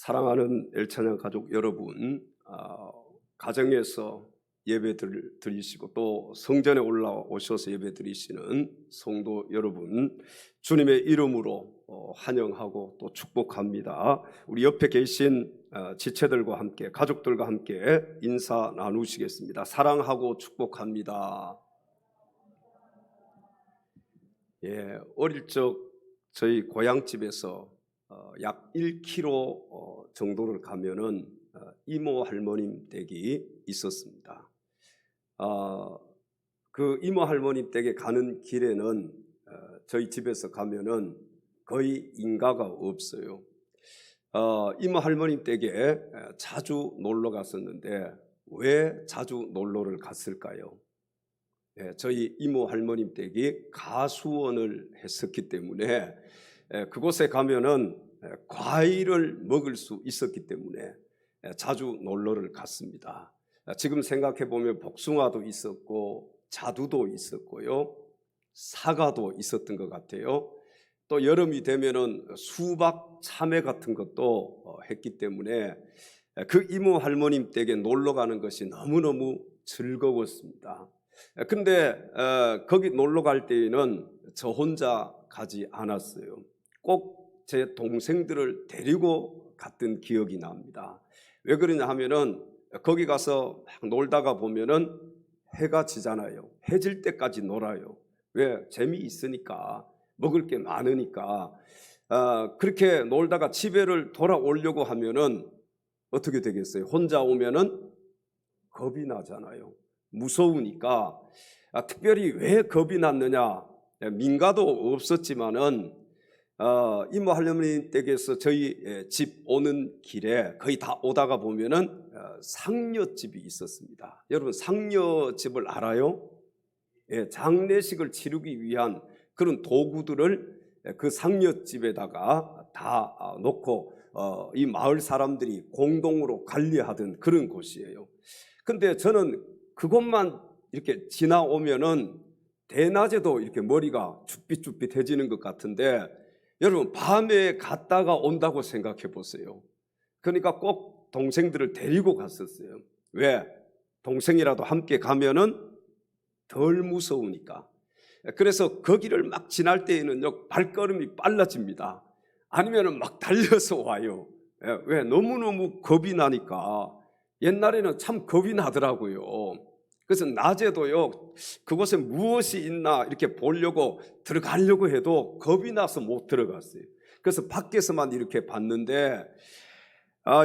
사랑하는 엘찬양 가족 여러분, 가정에서 예배 드리시고 또 성전에 올라오셔서 예배 드리시는 성도 여러분, 주님의 이름으로 환영하고 또 축복합니다. 우리 옆에 계신 지체들과 함께, 가족들과 함께 인사 나누시겠습니다. 사랑하고 축복합니다. 어릴 적 저희 고향집에서 약 1km 정도를 가면은 이모 할머님 댁이 있었습니다. 그 이모 할머님 댁에 가는 길에는 저희 집에서 가면은 거의 인가가 없어요. 이모 할머님 댁에 자주 놀러 갔었는데 왜 자주 놀러를 갔을까요? 저희 이모 할머님 댁이 가수원을 했었기 때문에 그곳에 가면은 과일을 먹을 수 있었기 때문에 자주 놀러를 갔습니다. 지금 생각해 보면 복숭아도 있었고 자두도 있었고요, 사과도 있었던 것 같아요. 또 여름이 되면은 수박, 참외 같은 것도 했기 때문에 그 이모 할머님 댁에 놀러 가는 것이 너무너무 즐거웠습니다. 근데 거기 놀러 갈 때에는 저 혼자 가지 않았어요. 꼭 제 동생들을 데리고 갔던 기억이 납니다. 왜 그러냐 하면은 거기 가서 막 놀다가 보면은 해가 지잖아요. 해질 때까지 놀아요. 왜? 재미있으니까, 먹을 게 많으니까. 그렇게 놀다가 집에를 돌아오려고 하면은 어떻게 되겠어요? 혼자 오면은 겁이 나잖아요. 무서우니까. 특별히 왜 겁이 났느냐? 민가도 없었지만은 이모 할머니 댁에서 저희 집 오는 길에 거의 다 오다가 보면은 상녀집이 있었습니다. 여러분, 상녀집을 알아요? 장례식을 치르기 위한 그런 도구들을 그 상녀집에다가 다 놓고 이 마을 사람들이 공동으로 관리하던 그런 곳이에요. 근데 저는 그곳만 이렇게 지나오면은 대낮에도 이렇게 머리가 쭈삣쭈삣해지는 것 같은데, 여러분, 밤에 갔다가 온다고 생각해 보세요. 그러니까 꼭 동생들을 데리고 갔었어요. 왜? 동생이라도 함께 가면은 덜 무서우니까. 그래서 거기를 막 지날 때에는요, 발걸음이 빨라집니다. 아니면은 막 달려서 와요. 왜? 너무너무 겁이 나니까. 옛날에는 참 겁이 나더라고요. 그래서 낮에도요, 그곳에 무엇이 있나 이렇게 보려고 들어가려고 해도 겁이 나서 못 들어갔어요. 그래서 밖에서만 이렇게 봤는데,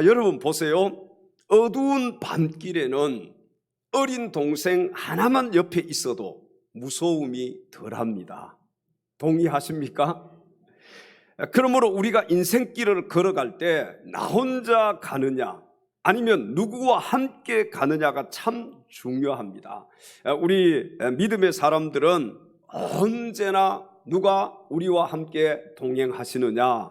여러분 보세요. 어두운 밤길에는 어린 동생 하나만 옆에 있어도 무서움이 덜합니다. 동의하십니까? 그러므로 우리가 인생길을 걸어갈 때 나 혼자 가느냐 아니면 누구와 함께 가느냐가 참 중요합니다. 우리 믿음의 사람들은 언제나 누가 우리와 함께 동행하시느냐?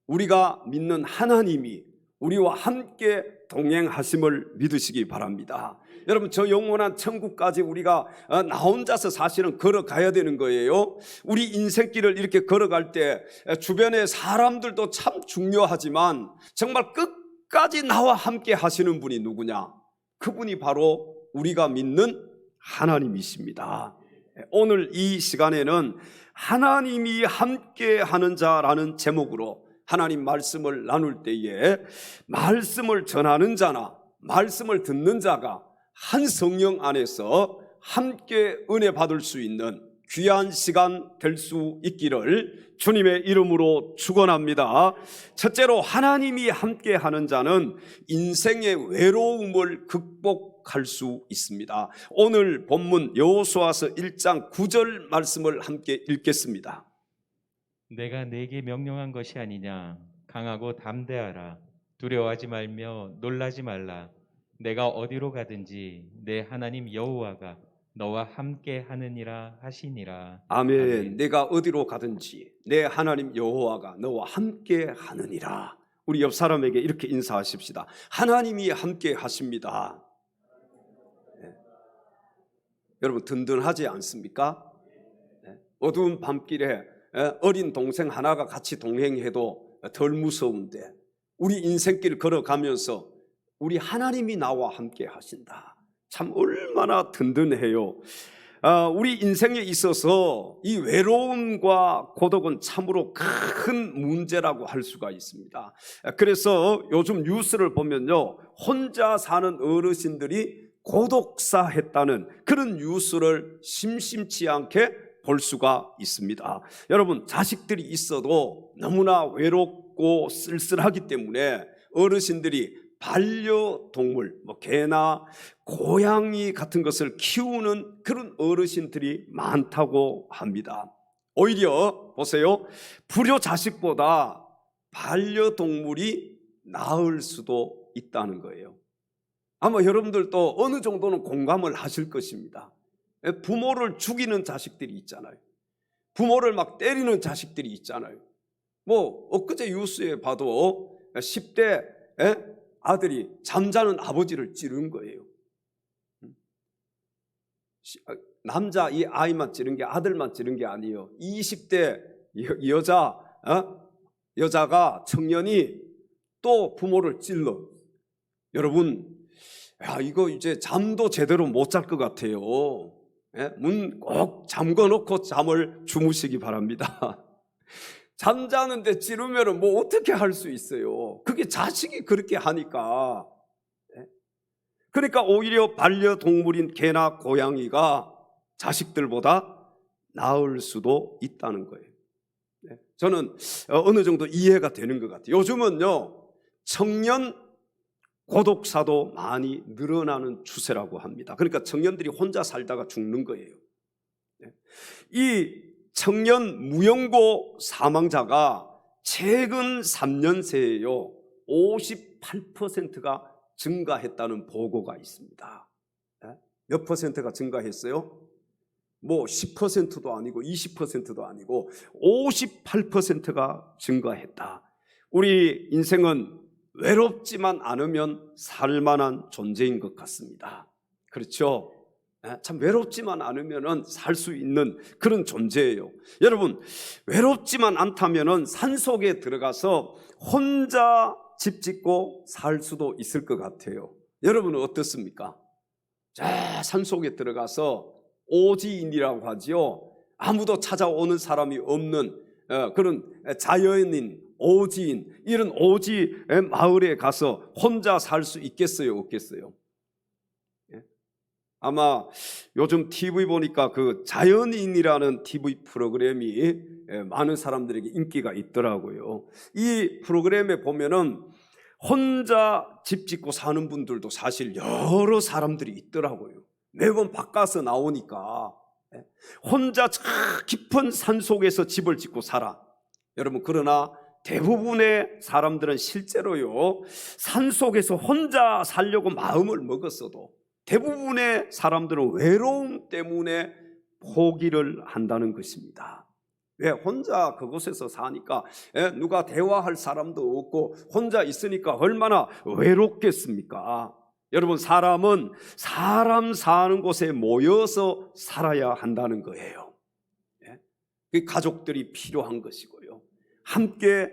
우리가 믿는 하나님이 우리와 함께 동행하심을 믿으시기 바랍니다. 여러분, 저 영원한 천국까지 우리가 나 혼자서 사실은 걸어가야 되는 거예요. 우리 인생길을 이렇게 걸어갈 때 주변의 사람들도 참 중요하지만 정말 끝까지 나와 함께 하시는 분이 누구냐? 그분이 바로 우리가 믿는 하나님이십니다. 오늘 이 시간에는 하나님이 함께 하는 자라는 제목으로 하나님 말씀을 나눌 때에 말씀을 전하는 자나 말씀을 듣는 자가 한 성령 안에서 함께 은혜 받을 수 있는 귀한 시간 될 수 있기를 주님의 이름으로 축원합니다. 첫째로, 하나님이 함께 하는 자는 인생의 외로움을 극복할 수 있습니다. 오늘 본문 여호수아서 1장 9절 말씀을 함께 읽겠습니다. 내가 네게 명령한 것이 아니냐? 강하고 담대하라. 두려워하지 말며 놀라지 말라. 내가 어디로 가든지 내 하나님 여호와가 너와 함께 하느니라 하시니라. 아멘. 아멘. 내가 어디로 가든지 내 하나님 여호와가 너와 함께 하느니라. 우리 옆 사람에게 이렇게 인사하십시다. 하나님이 함께 하십니다. 여러분, 든든하지 않습니까? 어두운 밤길에 어린 동생 하나가 같이 동행해도 덜 무서운데 우리 인생길 걸어가면서 우리 하나님이 나와 함께 하신다. 참 얼마나 든든해요. 우리 인생에 있어서 이 외로움과 고독은 참으로 큰 문제라고 할 수가 있습니다. 그래서 요즘 뉴스를 보면요, 혼자 사는 어르신들이 고독사했다는 그런 뉴스를 심심치 않게 볼 수가 있습니다. 여러분, 자식들이 있어도 너무나 외롭고 쓸쓸하기 때문에 어르신들이 반려동물, 개나 고양이 같은 것을 키우는 그런 어르신들이 많다고 합니다. 오히려 보세요, 불효 자식보다 반려동물이 나을 수도 있다는 거예요. 아마 여러분들도 어느 정도는 공감을 하실 것입니다. 부모를 죽이는 자식들이 있잖아요. 부모를 막 때리는 자식들이 있잖아요. 엊그제 뉴스에 봐도 10대 아들이 잠자는 아버지를 찌른 거예요. 남자 이 아이만 찌른 게, 아들만 찌른 게 아니에요. 20대 여자가, 청년이 또 부모를 찔러. 여러분, 이거 이제 잠도 제대로 못 잘 것 같아요. 문 꼭 잠궈 놓고 잠을 주무시기 바랍니다. 잠자는데 찌르면 어떻게 할 수 있어요? 그게 자식이 그렇게 하니까. 그러니까 오히려 반려동물인 개나 고양이가 자식들보다 나을 수도 있다는 거예요. 저는 어느 정도 이해가 되는 것 같아요. 요즘은요, 청년 고독사도 많이 늘어나는 추세라고 합니다. 그러니까 청년들이 혼자 살다가 죽는 거예요. 이 청년 무연고 사망자가 최근 3년 새에요 58%가 증가했다는 보고가 있습니다. 몇 퍼센트가 증가했어요? 10%도 아니고 20%도 아니고 58%가 증가했다. 우리 인생은 외롭지만 않으면 살만한 존재인 것 같습니다. 그렇죠? 참 외롭지만 않으면 살 수 있는 그런 존재예요. 여러분, 외롭지만 않다면 산속에 들어가서 혼자 집 짓고 살 수도 있을 것 같아요. 여러분은 어떻습니까? 산속에 들어가서 오지인이라고 하지요. 아무도 찾아오는 사람이 없는 그런 자연인, 오지인, 이런 오지 마을에 가서 혼자 살 수 있겠어요, 없겠어요? 아마 요즘 TV 보니까 그 자연인이라는 TV 프로그램이 많은 사람들에게 인기가 있더라고요. 이 프로그램에 보면은 혼자 집 짓고 사는 분들도 사실 여러 사람들이 있더라고요. 매번 바꿔서 나오니까 혼자 저 깊은 산속에서 집을 짓고 살아. 여러분, 그러나 대부분의 사람들은 실제로요, 산속에서 혼자 살려고 마음을 먹었어도 대부분의 사람들은 외로움 때문에 포기를 한다는 것입니다. 왜? 혼자 그곳에서 사니까 누가 대화할 사람도 없고 혼자 있으니까 얼마나 외롭겠습니까? 여러분, 사람은 사람 사는 곳에 모여서 살아야 한다는 거예요. 가족들이 필요한 것이고요, 함께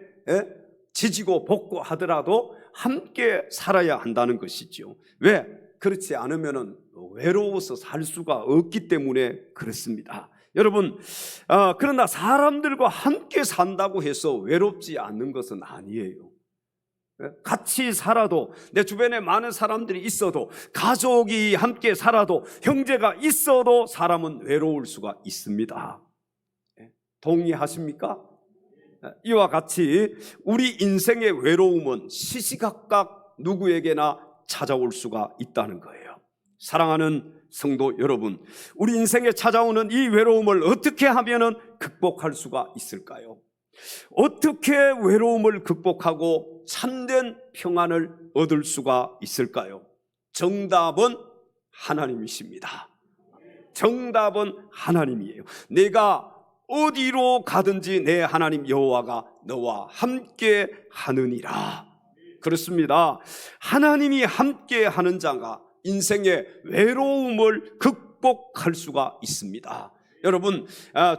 지지고 볶고 하더라도 함께 살아야 한다는 것이죠. 왜? 그렇지 않으면 외로워서 살 수가 없기 때문에 그렇습니다. 여러분, 그러나 사람들과 함께 산다고 해서 외롭지 않는 것은 아니에요. 같이 살아도, 내 주변에 많은 사람들이 있어도, 가족이 함께 살아도, 형제가 있어도 사람은 외로울 수가 있습니다. 동의하십니까? 이와 같이 우리 인생의 외로움은 시시각각 누구에게나 찾아올 수가 있다는 거예요. 사랑하는 성도 여러분, 우리 인생에 찾아오는 이 외로움을 어떻게 하면 극복할 수가 있을까요? 어떻게 외로움을 극복하고 참된 평안을 얻을 수가 있을까요? 정답은 하나님이십니다. 정답은 하나님이에요. 내가 어디로 가든지 내 하나님 여호와가 너와 함께 하느니라. 그렇습니다. 하나님이 함께 하는 자가 인생의 외로움을 극복할 수가 있습니다. 여러분,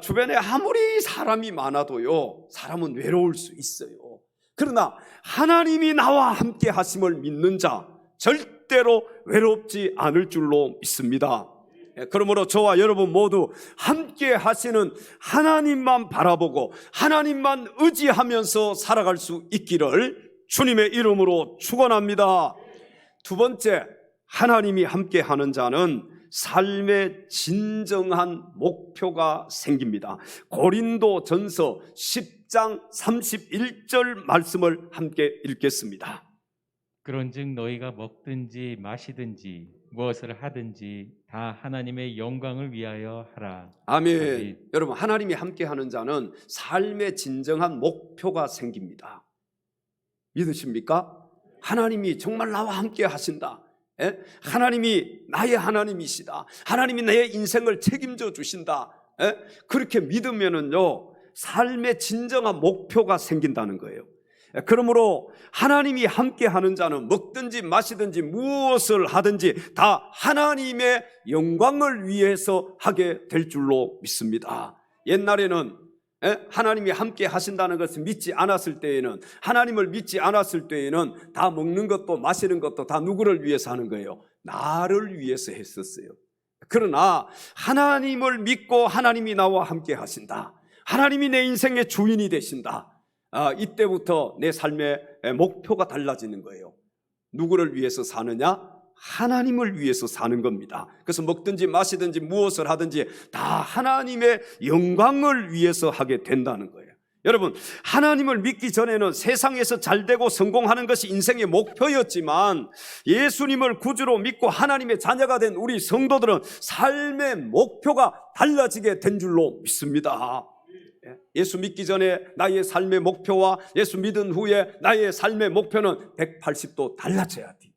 주변에 아무리 사람이 많아도요, 사람은 외로울 수 있어요. 그러나 하나님이 나와 함께 하심을 믿는 자 절대로 외롭지 않을 줄로 믿습니다. 그러므로 저와 여러분 모두 함께 하시는 하나님만 바라보고 하나님만 의지하면서 살아갈 수 있기를 주님의 이름으로 축원합니다. 두 번째, 하나님이 함께 하는 자는 삶의 진정한 목표가 생깁니다. 고린도전서 10장 31절 말씀을 함께 읽겠습니다. 그런즉 너희가 먹든지 마시든지 무엇을 하든지 다 하나님의 영광을 위하여 하라. 아멘. 아멘. 여러분, 하나님이 함께 하는 자는 삶의 진정한 목표가 생깁니다. 믿으십니까? 하나님이 정말 나와 함께 하신다. 하나님이 나의 하나님이시다. 하나님이 내 인생을 책임져 주신다. 그렇게 믿으면은요, 삶의 진정한 목표가 생긴다는 거예요. 그러므로 하나님이 함께 하는 자는 먹든지 마시든지 무엇을 하든지 다 하나님의 영광을 위해서 하게 될 줄로 믿습니다. 옛날에는 하나님이 함께 하신다는 것을 믿지 않았을 때에는, 하나님을 믿지 않았을 때에는 다 먹는 것도 마시는 것도 다 누구를 위해서 하는 거예요? 나를 위해서 했었어요. 그러나 하나님을 믿고 하나님이 나와 함께 하신다, 하나님이 내 인생의 주인이 되신다, 이때부터 내 삶의 목표가 달라지는 거예요. 누구를 위해서 사느냐? 하나님을 위해서 사는 겁니다. 그래서 먹든지 마시든지 무엇을 하든지 다 하나님의 영광을 위해서 하게 된다는 거예요. 여러분, 하나님을 믿기 전에는 세상에서 잘되고 성공하는 것이 인생의 목표였지만 예수님을 구주로 믿고 하나님의 자녀가 된 우리 성도들은 삶의 목표가 달라지게 된 줄로 믿습니다. 예수 믿기 전에 나의 삶의 목표와 예수 믿은 후에 나의 삶의 목표는 180도 달라져야 돼.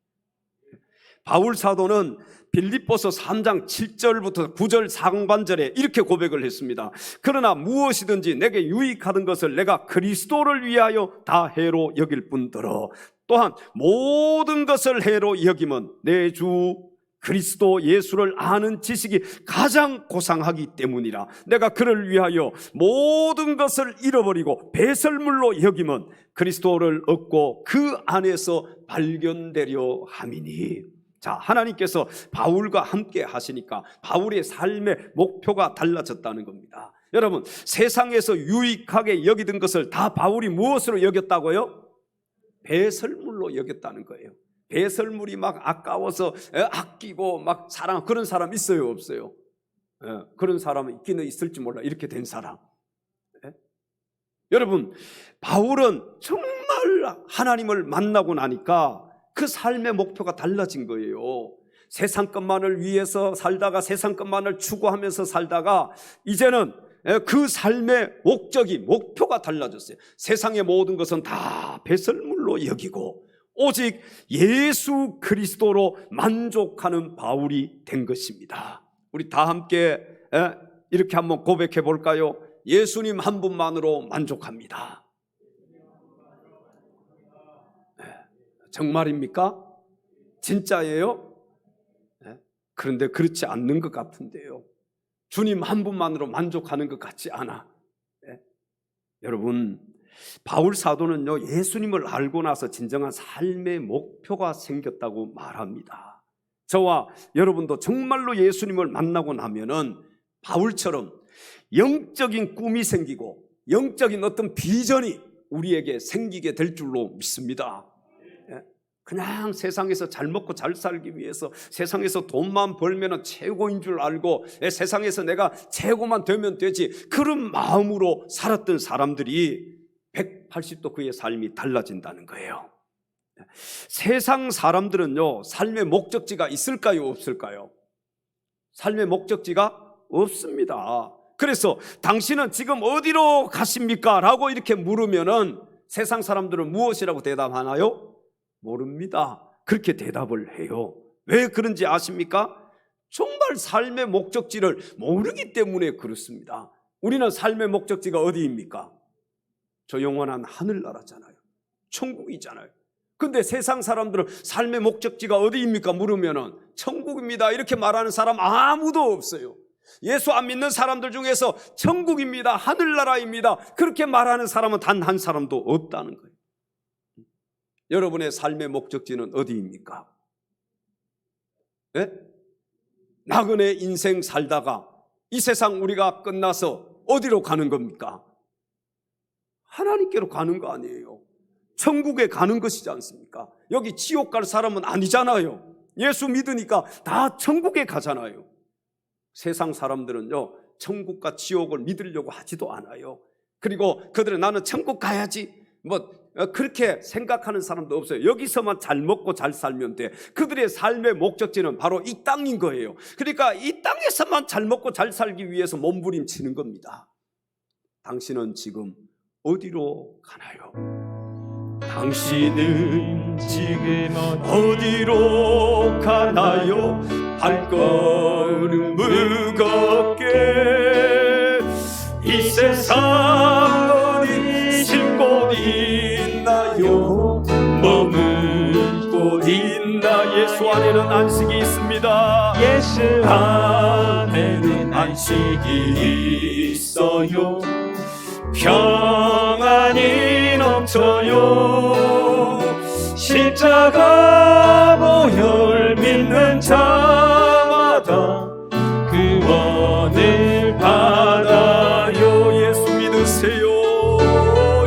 바울 사도는 빌립보서 3장 7절부터 9절 상반절에 이렇게 고백을 했습니다. 그러나 무엇이든지 내게 유익하던 것을 내가 그리스도를 위하여 다 해로 여길 뿐더러 또한 모든 것을 해로 여김은 내 주 그리스도 예수를 아는 지식이 가장 고상하기 때문이라. 내가 그를 위하여 모든 것을 잃어버리고 배설물로 여김은 그리스도를 얻고 그 안에서 발견되려 함이니. 자, 하나님께서 바울과 함께 하시니까 바울의 삶의 목표가 달라졌다는 겁니다. 여러분, 세상에서 유익하게 여기던 것을 다 바울이 무엇으로 여겼다고요? 배설물로 여겼다는 거예요. 배설물이 막 아까워서 아끼고 막 사랑, 그런 사람 있어요, 없어요? 그런 사람은 있기는 있을지 몰라. 이렇게 된 사람. 여러분, 바울은 정말 하나님을 만나고 나니까 그 삶의 목표가 달라진 거예요. 세상 것만을 위해서 살다가 세상 것만을 추구하면서 살다가 이제는 그 삶의 목표가 달라졌어요. 세상의 모든 것은 다 배설물로 여기고 오직 예수 그리스도로 만족하는 바울이 된 것입니다. 우리 다 함께 이렇게 한번 고백해 볼까요? 예수님 한 분만으로 만족합니다. 정말입니까? 진짜예요? 그런데 그렇지 않는 것 같은데요. 주님 한 분만으로 만족하는 것 같지 않아. 여러분, 바울 사도는요, 예수님을 알고 나서 진정한 삶의 목표가 생겼다고 말합니다. 저와 여러분도 정말로 예수님을 만나고 나면은 바울처럼 영적인 꿈이 생기고 영적인 어떤 비전이 우리에게 생기게 될 줄로 믿습니다. 그냥 세상에서 잘 먹고 잘 살기 위해서 세상에서 돈만 벌면 최고인 줄 알고 세상에서 내가 최고만 되면 되지, 그런 마음으로 살았던 사람들이 180도 그의 삶이 달라진다는 거예요. 세상 사람들은요, 삶의 목적지가 있을까요, 없을까요? 삶의 목적지가 없습니다. 그래서 당신은 지금 어디로 가십니까? 라고 이렇게 물으면은 세상 사람들은 무엇이라고 대답하나요? 모릅니다. 그렇게 대답을 해요. 왜 그런지 아십니까? 정말 삶의 목적지를 모르기 때문에 그렇습니다. 우리는 삶의 목적지가 어디입니까? 저 영원한 하늘나라잖아요. 천국이잖아요. 근데 세상 사람들은 삶의 목적지가 어디입니까? 물으면은 천국입니다. 이렇게 말하는 사람 아무도 없어요. 예수 안 믿는 사람들 중에서 천국입니다, 하늘나라입니다, 그렇게 말하는 사람은 단 한 사람도 없다는 거예요. 여러분의 삶의 목적지는 어디입니까? 네? 나그네 인생 살다가 이 세상 우리가 끝나서 어디로 가는 겁니까? 하나님께로 가는 거 아니에요. 천국에 가는 것이지 않습니까? 여기 지옥 갈 사람은 아니잖아요. 예수 믿으니까 다 천국에 가잖아요. 세상 사람들은요, 천국과 지옥을 믿으려고 하지도 않아요. 그리고 그들은 나는 천국 가야지 그렇게 생각하는 사람도 없어요. 여기서만 잘 먹고 잘 살면 돼. 그들의 삶의 목적지는 바로 이 땅인 거예요. 그러니까 이 땅에서만 잘 먹고 잘 살기 위해서 몸부림치는 겁니다. 당신은 지금 어디로 가나요? 당신은 지금 어디로 가나요? 발걸음 무겁게 이 세상 어디 쉴 곳 있나요? 머물고 있나? 예수 안에는 안식이 있습니다. 예수 안에는 안식이 있어요. 평안이 넘쳐요. 십자가 보혈 믿는 자마다 구원을 받아요. 예수 믿으세요.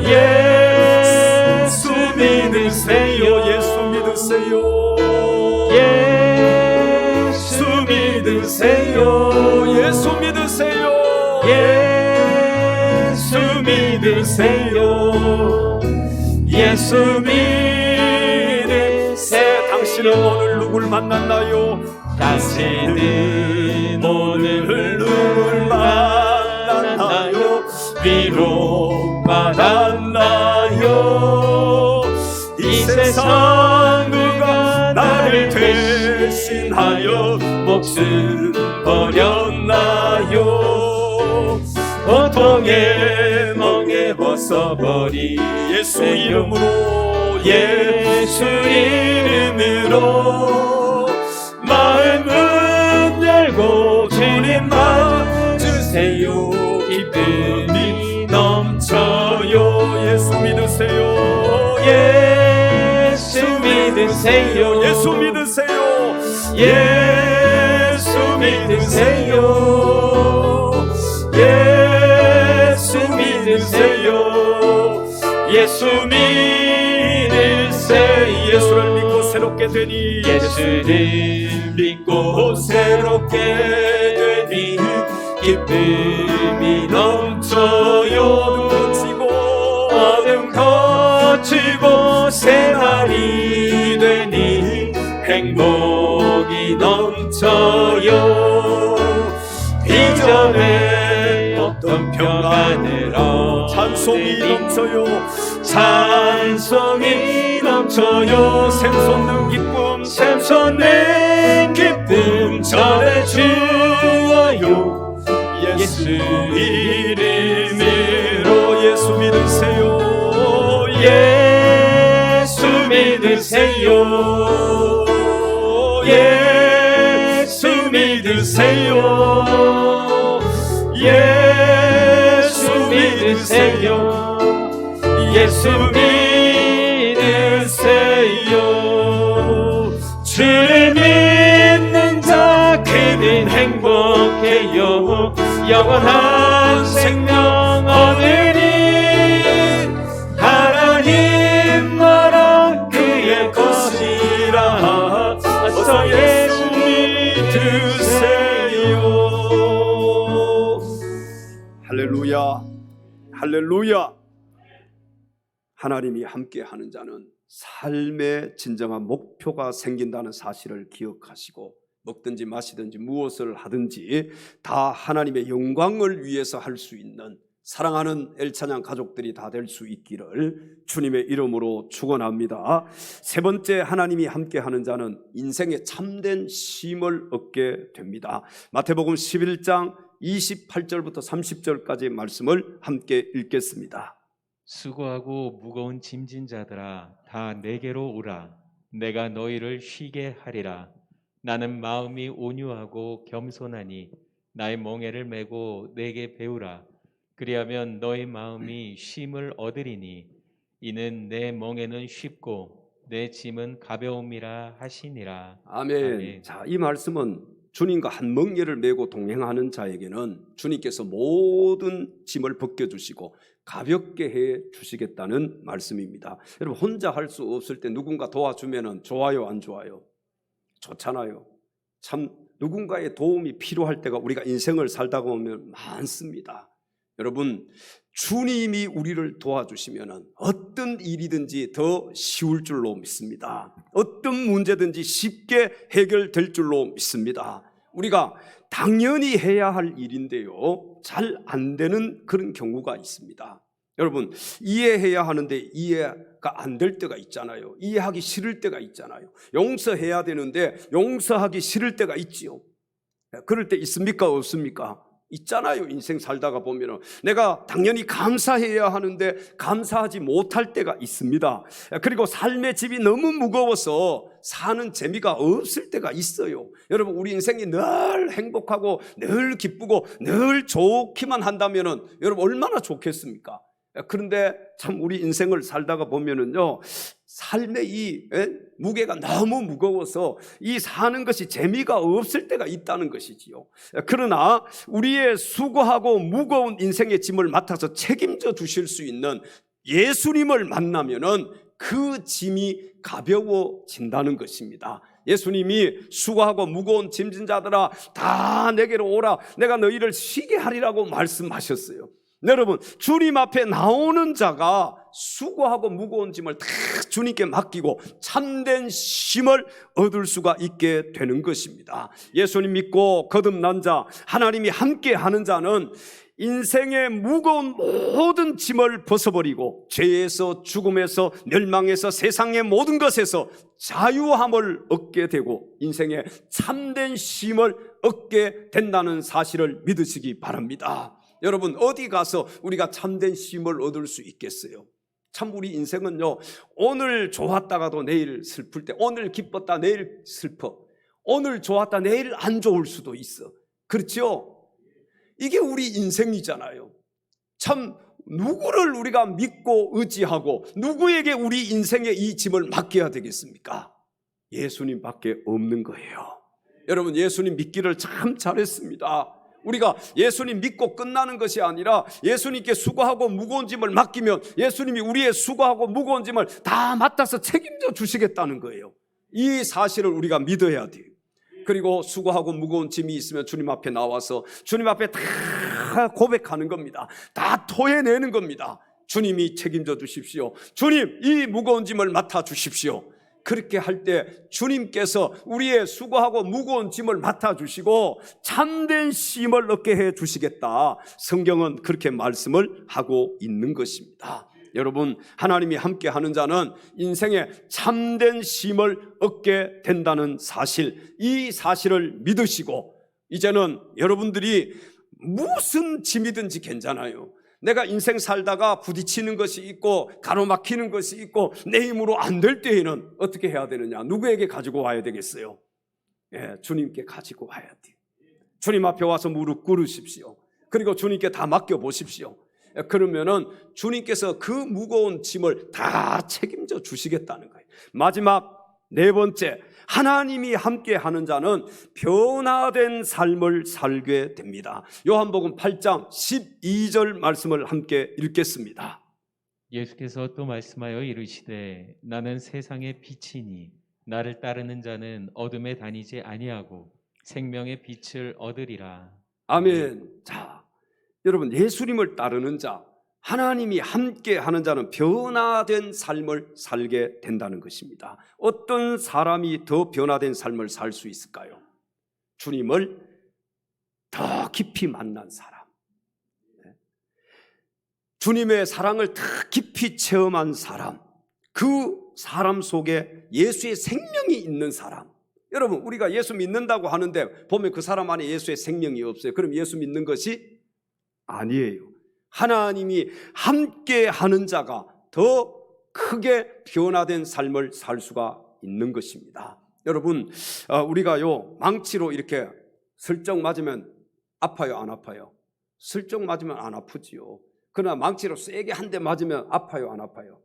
예수 믿으세요. 예수 믿으세요. 예수 믿으세요. 예수 믿으세요. 예수 믿으세요. 예수 믿으세요. 당신은 오늘 누굴 만났나요? 당신은 오늘 누굴 만났나요? 위로 받았나요? 이 세상 누가 나를 대신하여 목숨 버렸나요? 고통의 멍에 벗어버리 예수 이름으로, 예수 이름으로 마음은 열고 주님 맞으세요. 기쁨이 넘쳐요. 예수 믿으세요. 예수 믿으세요. 예수 믿으세요. 예수 믿으세요. 예수 믿으세요. 예수 믿으세요. 예수를 믿고 새롭게 되니, 예수를 믿고 새롭게 되니 기쁨이 넘쳐요. 어둠 거치고 새날이 되니 행복이 넘쳐요. 이전에 없던 평안을 찬송이 넘쳐요. 찬송이 넘쳐요. 샘솟는 기쁨, 샘솟는 기쁨 전해주어요. 예수 이름으로. 예수 믿으세요. 예수 믿으세요. 예수 믿으세요. 예수 믿으세요. 예수 믿으세요. 주를 믿는 자 그는 행복해요. 영원한 생명 얻으니 하나님 나라 그의 것이라. 어서 예수 믿으세요. 할렐루야, 할렐루야. 하나님이 함께하는 자는 삶의 진정한 목표가 생긴다는 사실을 기억하시고, 먹든지 마시든지 무엇을 하든지 다 하나님의 영광을 위해서 할 수 있는 사랑하는 엘찬양 가족들이 다 될 수 있기를 주님의 이름으로 축원합니다. 세 번째, 하나님이 함께하는 자는 인생의 참된 쉼을 얻게 됩니다. 마태복음 11장 28절부터 30절까지 말씀을 함께 읽겠습니다. 수고하고 무거운 짐진 자들아 다 내게로 오라. 내가 너희를 쉬게 하리라. 나는 마음이 온유하고 겸손하니 나의 멍에를 메고 내게 배우라. 그리하면 너희 마음이 쉼을 얻으리니 이는 내 멍에는 쉽고 내 짐은 가벼움이라 하시니라. 아멘. 아멘. 자, 이 말씀은 주님과 한 멍에를 메고 동행하는 자에게는 주님께서 모든 짐을 벗겨주시고 가볍게 해 주시겠다는 말씀입니다. 여러분, 혼자 할 수 없을 때 누군가 도와주면 좋아요, 안 좋아요? 좋잖아요. 참 누군가의 도움이 필요할 때가 우리가 인생을 살다가 보면 많습니다. 여러분, 주님이 우리를 도와주시면 어떤 일이든지 더 쉬울 줄로 믿습니다. 어떤 문제든지 쉽게 해결될 줄로 믿습니다. 우리가 당연히 해야 할 일인데요, 잘 안 되는 그런 경우가 있습니다. 여러분, 이해해야 하는데 이해가 안 될 때가 있잖아요. 이해하기 싫을 때가 있잖아요. 용서해야 되는데 용서하기 싫을 때가 있지요. 그럴 때 있습니까? 없습니까? 있잖아요. 인생 살다가 보면 내가 당연히 감사해야 하는데 감사하지 못할 때가 있습니다. 그리고 삶의 짐이 너무 무거워서 사는 재미가 없을 때가 있어요. 여러분, 우리 인생이 늘 행복하고 늘 기쁘고 늘 좋기만 한다면 여러분 얼마나 좋겠습니까? 그런데 참 우리 인생을 살다가 보면은요, 삶의 이 무게가 너무 무거워서 이 사는 것이 재미가 없을 때가 있다는 것이지요. 그러나 우리의 수고하고 무거운 인생의 짐을 맡아서 책임져 주실 수 있는 예수님을 만나면은 그 짐이 가벼워진다는 것입니다. 예수님이 수고하고 무거운 짐진 자들아 다 내게로 오라, 내가 너희를 쉬게 하리라고 말씀하셨어요. 여러분, 주님 앞에 나오는 자가 수고하고 무거운 짐을 다 주님께 맡기고 참된 쉼을 얻을 수가 있게 되는 것입니다. 예수님 믿고 거듭난 자, 하나님이 함께 하는 자는 인생의 무거운 모든 짐을 벗어버리고 죄에서, 죽음에서, 멸망에서, 세상의 모든 것에서 자유함을 얻게 되고 인생의 참된 쉼을 얻게 된다는 사실을 믿으시기 바랍니다. 여러분, 어디 가서 우리가 참된 쉼을 얻을 수 있겠어요? 참 우리 인생은요, 오늘 좋았다가도 내일 슬플 때, 오늘 기뻤다 내일 슬퍼, 오늘 좋았다 내일 안 좋을 수도 있어. 그렇죠? 이게 우리 인생이잖아요. 참 누구를 우리가 믿고 의지하고 누구에게 우리 인생의 이 짐을 맡겨야 되겠습니까? 예수님밖에 없는 거예요. 여러분, 예수님 믿기를 참 잘했습니다. 우리가 예수님 믿고 끝나는 것이 아니라 예수님께 수고하고 무거운 짐을 맡기면 예수님이 우리의 수고하고 무거운 짐을 다 맡아서 책임져 주시겠다는 거예요. 이 사실을 우리가 믿어야 돼요. 그리고 수고하고 무거운 짐이 있으면 주님 앞에 나와서 주님 앞에 다 고백하는 겁니다. 다 토해내는 겁니다. 주님이 책임져 주십시오. 주님, 이 무거운 짐을 맡아 주십시오. 그렇게 할 때 주님께서 우리의 수고하고 무거운 짐을 맡아주시고 참된 쉼을 얻게 해 주시겠다. 성경은 그렇게 말씀을 하고 있는 것입니다. 여러분, 하나님이 함께 하는 자는 인생에 참된 쉼을 얻게 된다는 사실, 이 사실을 믿으시고 이제는 여러분들이 무슨 짐이든지 괜찮아요. 내가 인생 살다가 부딪히는 것이 있고 가로막히는 것이 있고 내 힘으로 안 될 때에는 어떻게 해야 되느냐? 누구에게 가지고 와야 되겠어요? 주님께 가지고 와야 돼요. 주님 앞에 와서 무릎 꿇으십시오. 그리고 주님께 다 맡겨보십시오. 그러면은 주님께서 그 무거운 짐을 다 책임져 주시겠다는 거예요. 마지막 네 번째, 하나님이 함께 하는 자는 변화된 삶을 살게 됩니다. 요한복음 8장 12절 말씀을 함께 읽겠습니다. 예수께서 또 말씀하여 이르시되 나는 세상의 빛이니 나를 따르는 자는 어둠에 다니지 아니하고 생명의 빛을 얻으리라. 아멘. 자, 여러분, 예수님을 따르는 자, 하나님이 함께 하는 자는 변화된 삶을 살게 된다는 것입니다. 어떤 사람이 더 변화된 삶을 살 수 있을까요? 주님을 더 깊이 만난 사람, 주님의 사랑을 더 깊이 체험한 사람, 그 사람 속에 예수의 생명이 있는 사람. 여러분, 우리가 예수 믿는다고 하는데 보면 그 사람 안에 예수의 생명이 없어요. 그럼 예수 믿는 것이 아니에요. 하나님이 함께 하는 자가 더 크게 변화된 삶을 살 수가 있는 것입니다. 여러분, 우리가요, 망치로 이렇게 슬쩍 맞으면 아파요, 안 아파요? 슬쩍 맞으면 안 아프지요. 그러나 망치로 세게 한 대 맞으면 아파요, 안 아파요?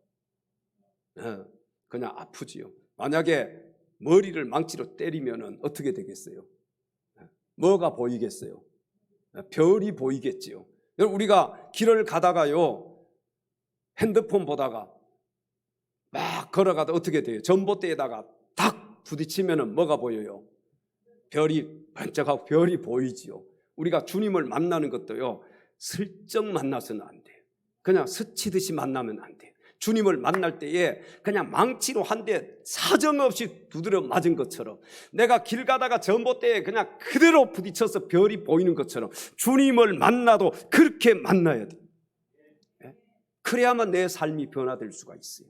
그냥 아프지요. 만약에 머리를 망치로 때리면 어떻게 되겠어요? 뭐가 보이겠어요? 별이 보이겠지요. 우리가 길을 가다가요, 핸드폰 보다가 막 걸어가다 어떻게 돼요? 전봇대에다가 탁 부딪히면 뭐가 보여요? 별이 반짝하고 별이 보이지요. 우리가 주님을 만나는 것도요, 슬쩍 만나서는 안 돼요. 그냥 스치듯이 만나면 안 돼요. 주님을 만날 때에 그냥 망치로 한 대 사정없이 두드려 맞은 것처럼, 내가 길 가다가 전봇대에 그냥 그대로 부딪혀서 별이 보이는 것처럼 주님을 만나도 그렇게 만나야 돼요. 그래야만 내 삶이 변화될 수가 있어요.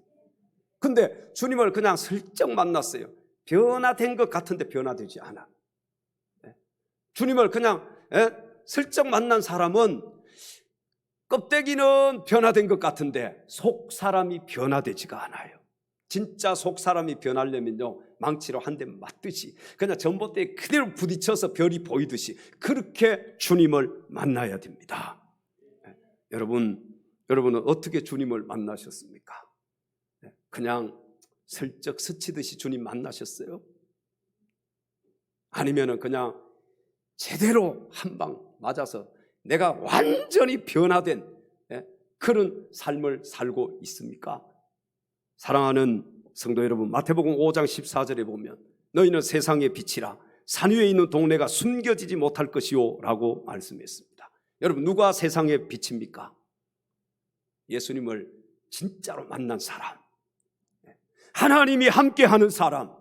근데 주님을 그냥 슬쩍 만났어요. 변화된 것 같은데 변화되지 않아. 주님을 그냥 슬쩍 만난 사람은 껍데기는 변화된 것 같은데 속 사람이 변화되지가 않아요. 진짜 속 사람이 변하려면요, 망치로 한 대 맞듯이 그냥 전봇대에 그대로 부딪혀서 별이 보이듯이 그렇게 주님을 만나야 됩니다. 여러분은 어떻게 주님을 만나셨습니까? 그냥 슬쩍 스치듯이 주님 만나셨어요? 아니면은 그냥 제대로 한 방 맞아서 내가 완전히 변화된 그런 삶을 살고 있습니까? 사랑하는 성도 여러분, 마태복음 5장 14절에 보면 너희는 세상의 빛이라 산 위에 있는 동네가 숨겨지지 못할 것이요 라고 말씀했습니다. 여러분, 누가 세상의 빛입니까? 예수님을 진짜로 만난 사람, 하나님이 함께하는 사람,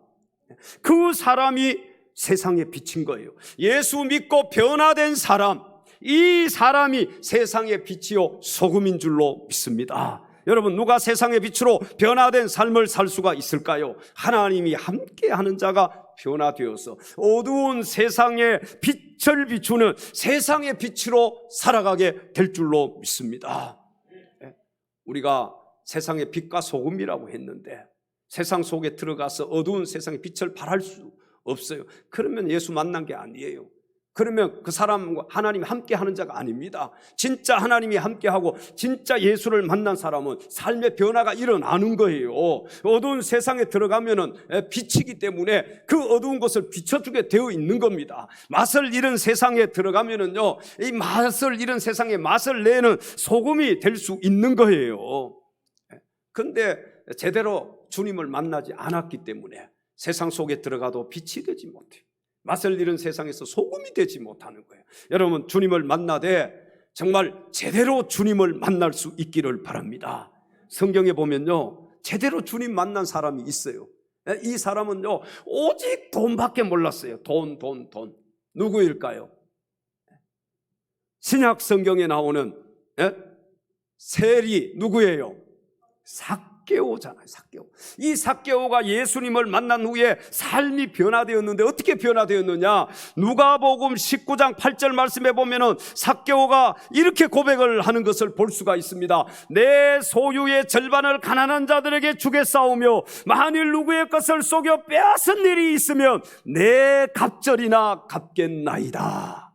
그 사람이 세상의 빛인 거예요. 예수 믿고 변화된 사람, 이 사람이 세상의 빛이요 소금인 줄로 믿습니다. 여러분, 누가 세상의 빛으로 변화된 삶을 살 수가 있을까요? 하나님이 함께하는 자가 변화되어서 어두운 세상에 빛을 비추는 세상의 빛으로 살아가게 될 줄로 믿습니다. 우리가 세상의 빛과 소금이라고 했는데 세상 속에 들어가서 어두운 세상의 빛을 발할 수 없어요. 그러면 예수 만난 게 아니에요. 그러면 그 사람과 하나님이 함께하는 자가 아닙니다. 진짜 하나님이 함께하고 진짜 예수를 만난 사람은 삶의 변화가 일어나는 거예요. 어두운 세상에 들어가면은 빛이기 때문에 그 어두운 것을 비춰주게 되어 있는 겁니다. 맛을 잃은 세상에 들어가면은요, 이 맛을 잃은 세상에 맛을 내는 소금이 될 수 있는 거예요. 근데 제대로 주님을 만나지 않았기 때문에 세상 속에 들어가도 빛이 되지 못해요. 맛을 잃은 세상에서 소금이 되지 못하는 거예요. 여러분, 주님을 만나되 정말 제대로 주님을 만날 수 있기를 바랍니다. 성경에 보면요, 제대로 주님 만난 사람이 있어요. 이 사람은요, 오직 돈밖에 몰랐어요. 돈. 누구일까요? 신약 성경에 나오는 세리 누구예요? 삭개오잖아요. 삭개오. 이 삭개오가 예수님을 만난 후에 삶이 변화되었는데 어떻게 변화되었느냐? 누가복음 19장 8절 말씀에 보면은 삭개오가 이렇게 고백을 하는 것을 볼 수가 있습니다. 내 소유의 절반을 가난한 자들에게 주겠사오며 만일 누구의 것을 속여 빼앗은 일이 있으면 내 갑절이나 갚겠나이다.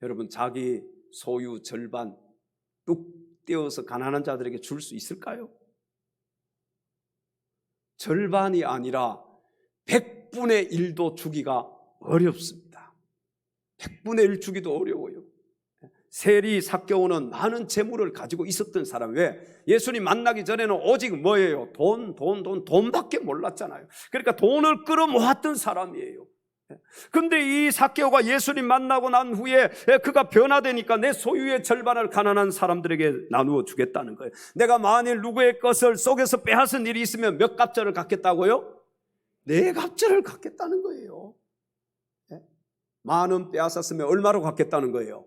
여러분, 자기 소유 절반 뚝 떼어서 가난한 자들에게 줄 수 있을까요? 절반이 아니라 100분의 1도 주기가 어렵습니다. 100분의 1 주기도 어려워요. 세리 삭개오는 많은 재물을 가지고 있었던 사람. 왜? 예수님 만나기 전에는 오직 뭐예요? 돈밖에 몰랐잖아요. 그러니까 돈을 끌어모았던 사람이에요. 근데 이 삭개오가 예수님 만나고 난 후에 그가 변화되니까 내 소유의 절반을 가난한 사람들에게 나누어 주겠다는 거예요. 내가 만일 누구의 것을 속에서 빼앗은 일이 있으면 몇 갑절을 갚겠다고요? 네 갑절을 갚겠다는 거예요. 10,000원 빼앗았으면 얼마로 갚겠다는 거예요?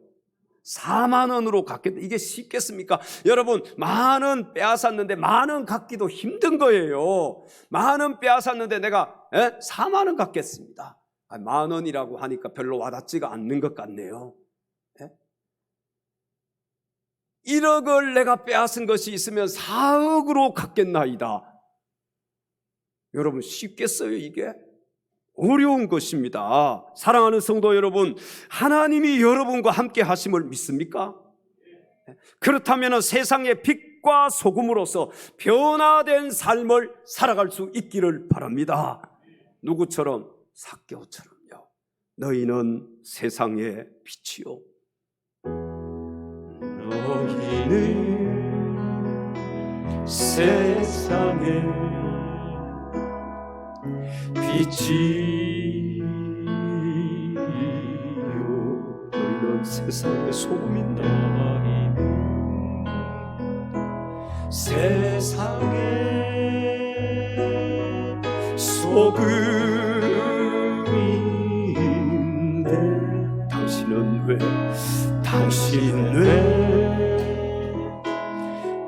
40,000원으로 갚겠다. 이게 쉽겠습니까? 여러분, 10,000원 빼앗았는데 10,000원 갚기도 힘든 거예요. 10,000원 빼앗았는데 내가 40,000원 갚겠습니다. 10,000원이라고 하니까 별로 와닿지가 않는 것 같네요. 1억을 내가 빼앗은 것이 있으면 4억으로 갚겠나이다. 여러분, 쉽겠어요? 이게? 어려운 것입니다. 사랑하는 성도 여러분, 하나님이 여러분과 함께 하심을 믿습니까? 그렇다면 세상의 빛 빛과 소금으로서 변화된 삶을 살아갈 수 있기를 바랍니다. 누구처럼? 삭개오처럼요. 너희는 세상의 빛이요. 너희는 세상의 빛이요. 너희는 세상의 소금인데 세상의 소금인데 당신은 왜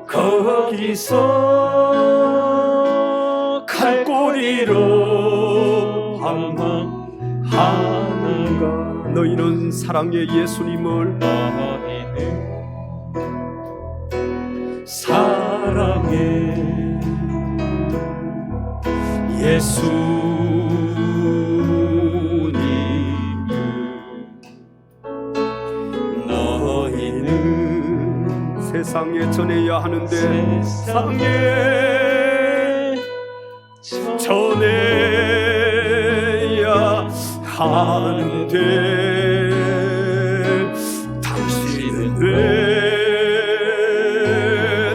거기서 칼꼬리로 방황하는가? 너희는 사랑의 예수님을 사랑의 예수님 너희는 세상에 전해야 하는데 세상에 전해야 하는데 당신은 왜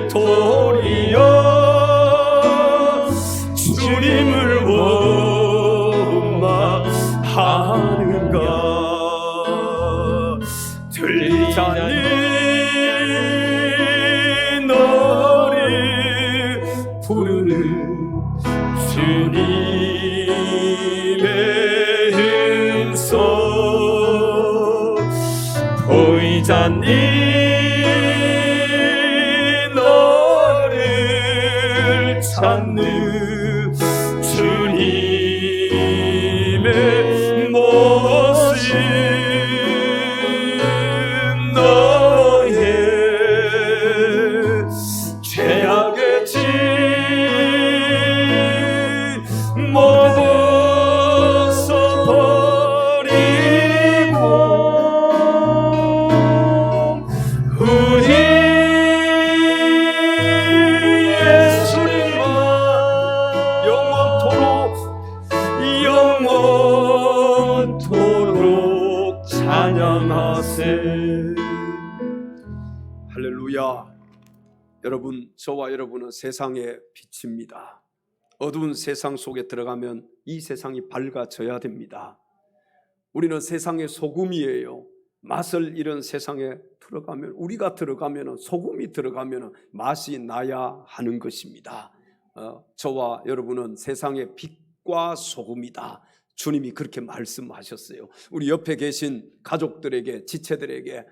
도리어 주님을 원망하는가? 들리자니 너를 부르는 주님의 음성 보이자니 찾는 주님의 모습 너의 죄악의 짐 모두 벗어버리고 우리 영원토록 찬양하세. 할렐루야. 여러분, 저와 여러분은 세상의 빛입니다. 어두운 세상 속에 들어가면 이 세상이 밝아져야 됩니다. 우리는 세상의 소금이에요. 맛을 잃은 세상에 들어가면, 우리가 들어가면, 소금이 들어가면 맛이 나야 하는 것입니다. 저와 여러분은 세상의 빛과 소금이다. 주님이 그렇게 말씀하셨어요. 우리 옆에 계신 가족들에게, 지체들에게,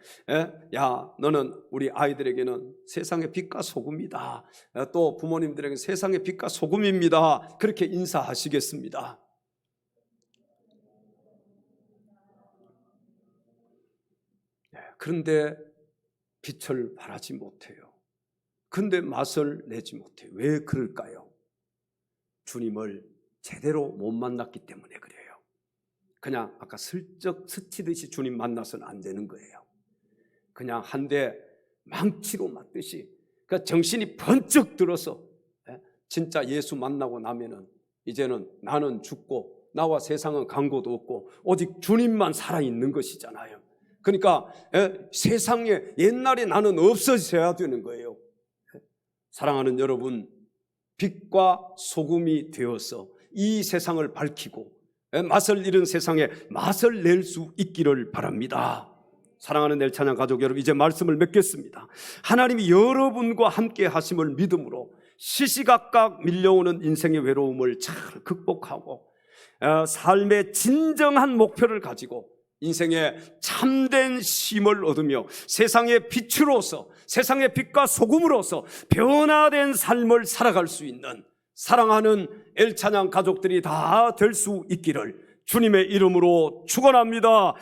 야, 너는 우리 아이들에게는 세상의 빛과 소금이다. 또 부모님들에게 세상의 빛과 소금입니다. 그렇게 인사하시겠습니다. 그런데 빛을 발하지 못해요. 그런데 맛을 내지 못해요. 왜 그럴까요? 주님을 제대로 못 만났기 때문에 그래요. 그냥 아까 슬쩍 스치듯이 주님 만나서는 안 되는 거예요. 그냥 한 대 망치로 맞듯이 그러니까 정신이 번쩍 들어서 진짜 예수 만나고 나면은 이제는 나는 죽고 나와 세상은 간고도 없고 오직 주님만 살아있는 것이잖아요. 그러니까 세상에 옛날에 나는 없어져야 되는 거예요. 사랑하는 여러분, 빛과 소금이 되어서 이 세상을 밝히고 맛을 잃은 세상에 맛을 낼 수 있기를 바랍니다. 사랑하는 넬찬양 가족 여러분, 이제 말씀을 맺겠습니다. 하나님이 여러분과 함께 하심을 믿음으로 시시각각 밀려오는 인생의 외로움을 잘 극복하고 삶의 진정한 목표를 가지고 인생의 참된 쉼을 얻으며 세상의 빛으로서, 세상의 빛과 소금으로서 변화된 삶을 살아갈 수 있는 사랑하는 엘찬양 가족들이 다 될 수 있기를 주님의 이름으로 축원합니다.